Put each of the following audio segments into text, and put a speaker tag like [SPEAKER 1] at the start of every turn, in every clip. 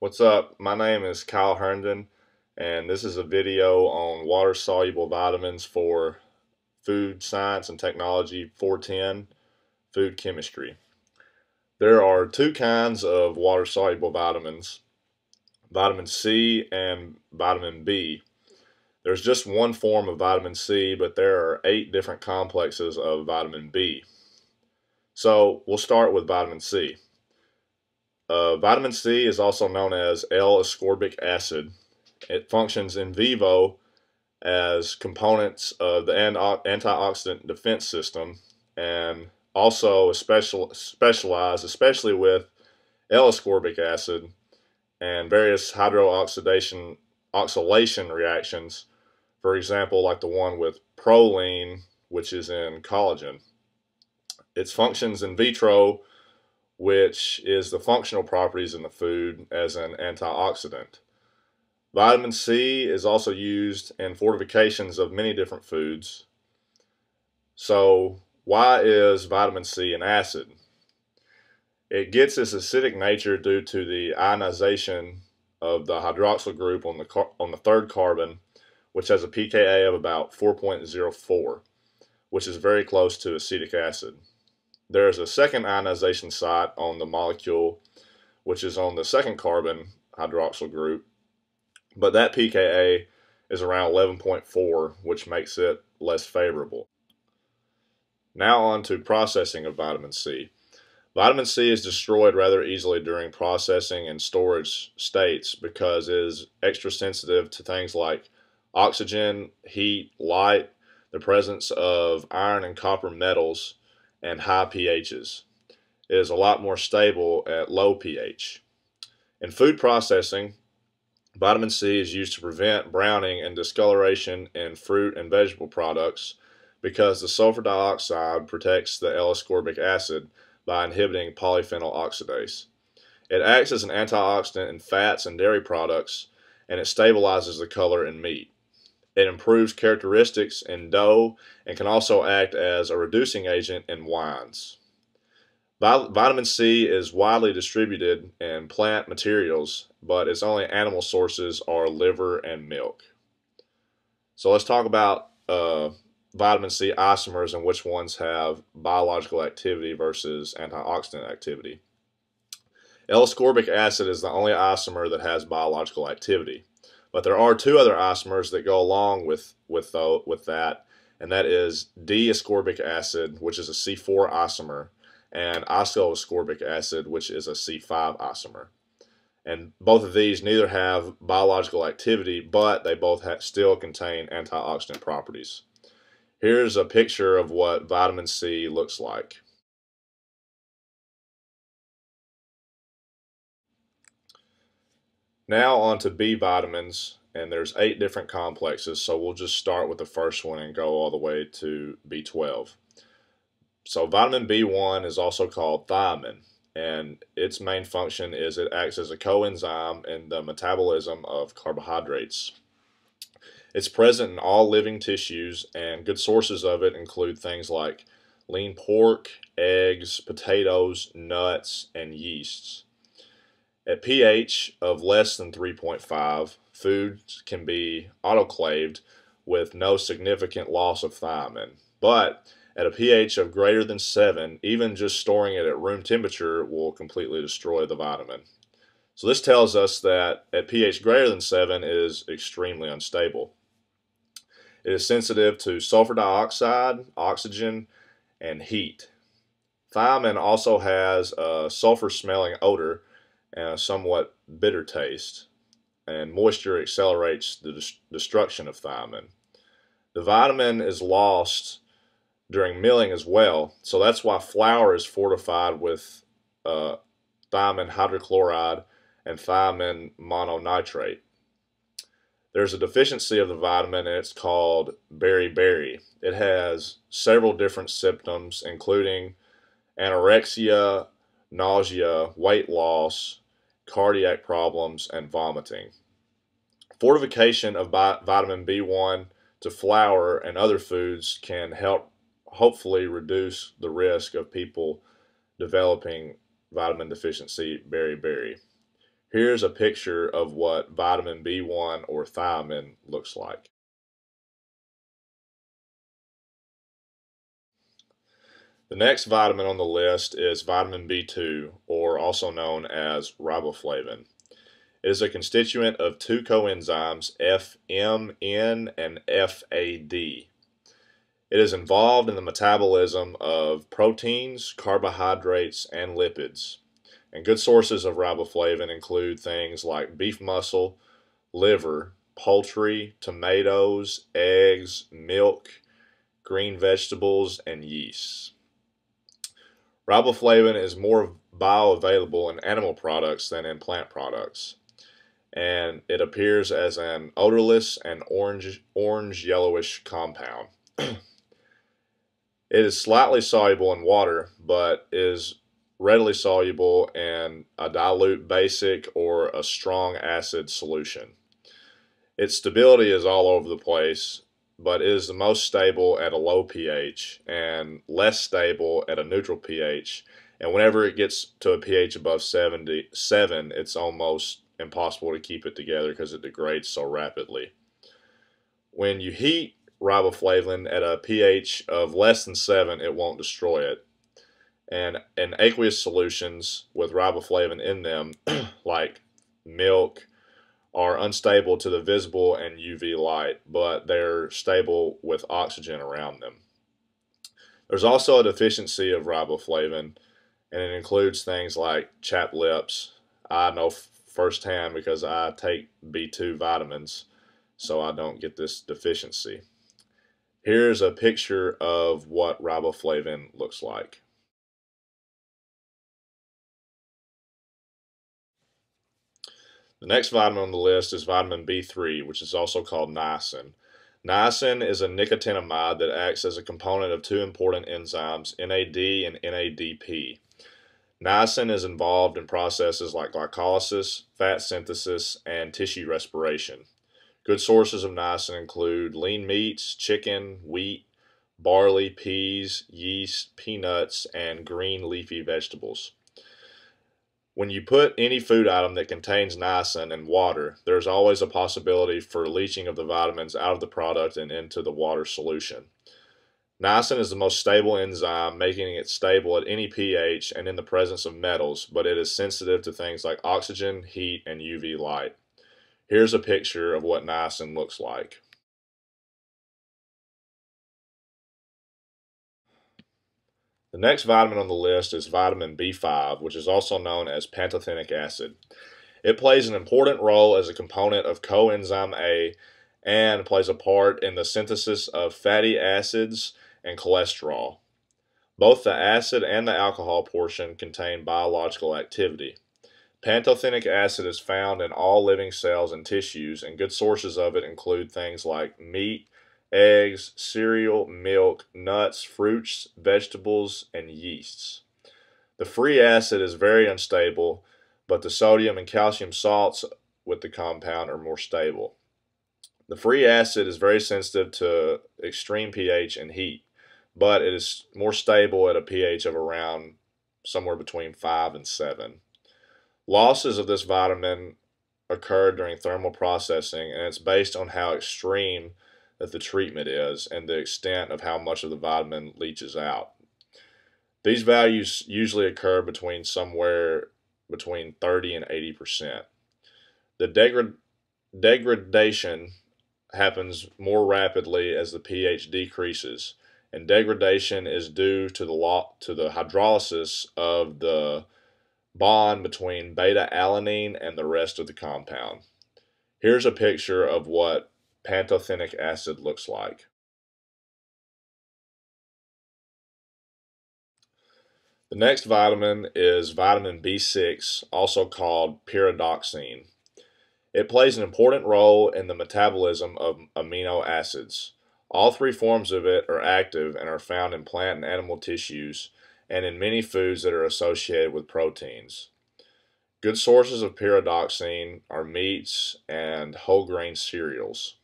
[SPEAKER 1] What's up? My name is Kyle Herndon, and this is a video on water-soluble vitamins for food science and technology 410, food chemistry. There are two kinds of water-soluble vitamins, vitamin C and vitamin B. There's just one form of vitamin C, but there are 8 different complexes of vitamin B. So we'll start with vitamin C. Vitamin C is also known as L-ascorbic acid. It functions in vivo as components of the antioxidant defense system and also specialized, especially with L-ascorbic acid and various oxidation reactions, for example, like the one with proline, which is in collagen. Its functions in vitro, which is the functional properties in the food as an antioxidant. Vitamin C is also used in fortifications of many different foods. So why is vitamin C an acid? It gets its acidic nature due to the ionization of the hydroxyl group on the third carbon, which has a pKa of about 4.04, which is very close to acetic acid. There is a second ionization site on the molecule, which is on the second carbon hydroxyl group, but that pKa is around 11.4, which makes it less favorable. Now on to processing of vitamin C. Vitamin C is destroyed rather easily during processing and storage states because it is extra sensitive to things like oxygen, heat, light, the presence of iron and copper metals, and high pHs. It is a lot more stable at low pH. In food processing, vitamin C is used to prevent browning and discoloration in fruit and vegetable products because the sulfur dioxide protects the L-ascorbic acid by inhibiting polyphenol oxidase. It acts as an antioxidant in fats and dairy products, and it stabilizes the color in meat. It improves characteristics in dough and can also act as a reducing agent in wines. Vitamin C is widely distributed in plant materials, but its only animal sources are liver and milk. So let's talk about vitamin C isomers and which ones have biological activity versus antioxidant activity. L-ascorbic acid is the only isomer that has biological activity, but there are two other isomers that go along with that, and that is D-ascorbic acid, which is a C4 isomer, and isoascorbic acid, which is a C5 isomer. And both of these neither have biological activity, but they both still contain antioxidant properties. Here's a picture of what vitamin C looks like. Now on to B vitamins, and there's 8 different complexes, so we'll just start with the first one and go all the way to B12. So vitamin B1 is also called thiamine, and its main function is it acts as a coenzyme in the metabolism of carbohydrates. It's present in all living tissues, and good sources of it include things like lean pork, eggs, potatoes, nuts, and yeasts. At pH of less than 3.5, foods can be autoclaved with no significant loss of thiamine, but at a pH of greater than 7, even just storing it at room temperature will completely destroy the vitamin. So this tells us that at pH greater than 7 it is extremely unstable. It is sensitive to sulfur dioxide, oxygen, and heat. Thiamine also has a sulfur-smelling odor and a somewhat bitter taste, and moisture accelerates the destruction of thiamine. The vitamin is lost during milling as well, so that's why flour is fortified with thiamine hydrochloride and thiamine mononitrate. There's a deficiency of the vitamin, and it's called beriberi. It has several different symptoms, including anorexia, nausea, weight loss, cardiac problems, and vomiting. Fortification of vitamin B1 to flour and other foods can help hopefully reduce the risk of people developing vitamin deficiency beriberi. Here's a picture of what vitamin B1 or thiamine looks like. The next vitamin on the list is vitamin B2, or also known as riboflavin. It is a constituent of two coenzymes, FMN and FAD. It is involved in the metabolism of proteins, carbohydrates, and lipids. And good sources of riboflavin include things like beef muscle, liver, poultry, tomatoes, eggs, milk, green vegetables, and yeast. Riboflavin is more bioavailable in animal products than in plant products, and it appears as an odorless and orange yellowish compound. It is slightly soluble in water, but is readily soluble in a dilute basic or a strong acid solution. Its stability is all over the place, but it is the most stable at a low pH and less stable at a neutral pH. And whenever it gets to a pH above 7, it's almost impossible to keep it together because it degrades so rapidly. When you heat riboflavin at a pH of less than 7, it won't destroy it. And in aqueous solutions with riboflavin in them, like milk, are unstable to the visible and UV light, but they're stable with oxygen around them. There's also a deficiency of riboflavin, and it includes things like chapped lips. I know firsthand because I take B2 vitamins, so I don't get this deficiency. Here's a picture of what riboflavin looks like. The next vitamin on the list is vitamin B3, which is also called niacin. Niacin is a nicotinamide that acts as a component of two important enzymes, NAD and NADP. Niacin is involved in processes like glycolysis, fat synthesis, and tissue respiration. Good sources of niacin include lean meats, chicken, wheat, barley, peas, yeast, peanuts, and green leafy vegetables. When you put any food item that contains niacin in water, there's always a possibility for leaching of the vitamins out of the product and into the water solution. Niacin is the most stable enzyme, making it stable at any pH and in the presence of metals, but it is sensitive to things like oxygen, heat, and UV light. Here's a picture of what niacin looks like. The next vitamin on the list is vitamin B5, which is also known as pantothenic acid. It plays an important role as a component of coenzyme A and plays a part in the synthesis of fatty acids and cholesterol. Both the acid and the alcohol portion contain biological activity. Pantothenic acid is found in all living cells and tissues, and good sources of it include things like meat, eggs, cereal, milk, nuts, fruits, vegetables, and yeasts. The free acid is very unstable, but the sodium and calcium salts with the compound are more stable. The free acid is very sensitive to extreme pH and heat, but it is more stable at a pH of around somewhere between 5 and 7. Losses of this vitamin occur during thermal processing, and it's based on how extreme that the treatment is and the extent of how much of the vitamin leaches out. These values usually occur somewhere between 30 and 80%. The degradation happens more rapidly as the pH decreases, and degradation is due to the hydrolysis of the bond between beta-alanine and the rest of the compound. Here's a picture of what pantothenic acid looks like. The next vitamin is vitamin B6, also called pyridoxine. It plays an important role in the metabolism of amino acids. All three forms of it are active and are found in plant and animal tissues and in many foods that are associated with proteins. Good sources of pyridoxine are meats and whole grain cereals.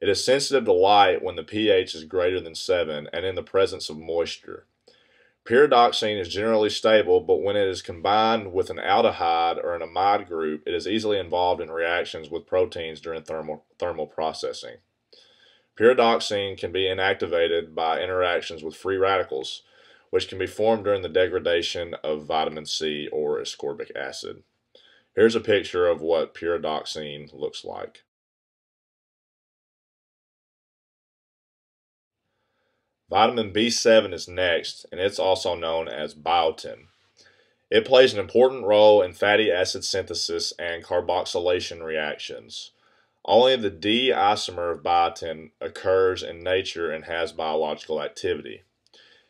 [SPEAKER 1] It is sensitive to light when the pH is greater than 7 and in the presence of moisture. Pyridoxine is generally stable, but when it is combined with an aldehyde or an amide group, it is easily involved in reactions with proteins during thermal processing. Pyridoxine can be inactivated by interactions with free radicals, which can be formed during the degradation of vitamin C or ascorbic acid. Here's a picture of what pyridoxine looks like. Vitamin B7 is next, and it's also known as biotin. It plays an important role in fatty acid synthesis and carboxylation reactions. Only the D isomer of biotin occurs in nature and has biological activity.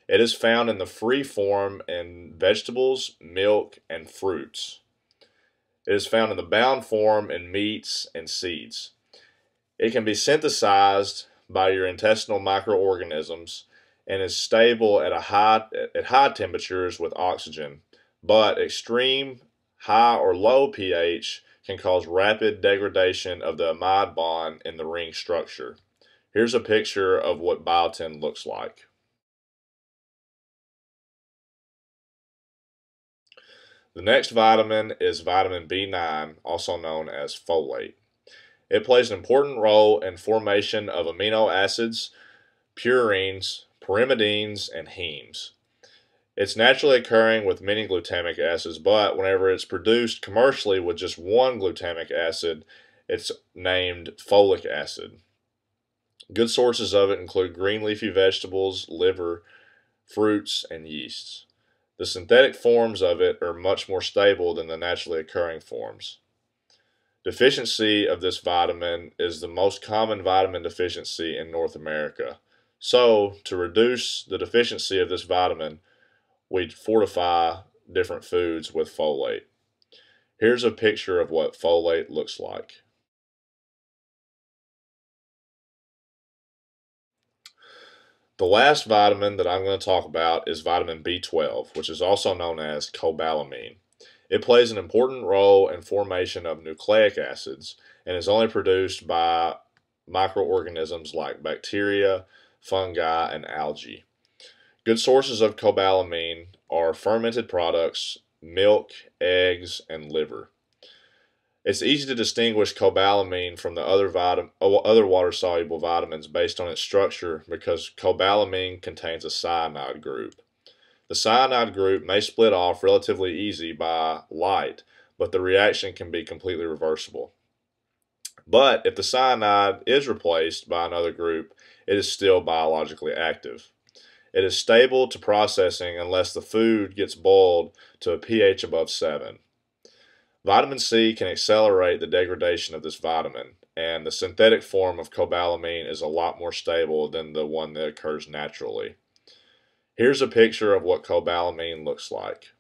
[SPEAKER 1] It is found in the free form in vegetables, milk, and fruits. It is found in the bound form in meats and seeds. It can be synthesized by your intestinal microorganisms and is stable at high temperatures with oxygen, but extreme high or low pH can cause rapid degradation of the amide bond in the ring structure. Here's a picture of what biotin looks like. The next vitamin is vitamin B9, also known as folate. It plays an important role in formation of amino acids, purines, pyrimidines, and hemes. It's naturally occurring with many glutamic acids, but whenever it's produced commercially with just one glutamic acid, it's named folic acid. Good sources of it include green leafy vegetables, liver, fruits, and yeasts. The synthetic forms of it are much more stable than the naturally occurring forms. Deficiency of this vitamin is the most common vitamin deficiency in North America. So, to reduce the deficiency of this vitamin, we fortify different foods with folate. Here's a picture of what folate looks like. The last vitamin that I'm going to talk about is vitamin B12, which is also known as cobalamin. It plays an important role in formation of nucleic acids and is only produced by microorganisms like bacteria, fungi, and algae. Good sources of cobalamin are fermented products, milk, eggs, and liver. It's easy to distinguish cobalamin from the other water-soluble vitamins based on its structure because cobalamin contains a cyanide group. The cyanide group may split off relatively easy by light, but the reaction can be completely reversible. But if the cyanide is replaced by another group, it is still biologically active. It is stable to processing unless the food gets boiled to a pH above 7. Vitamin C can accelerate the degradation of this vitamin, and the synthetic form of cobalamin is a lot more stable than the one that occurs naturally. Here's a picture of what cobalamin looks like.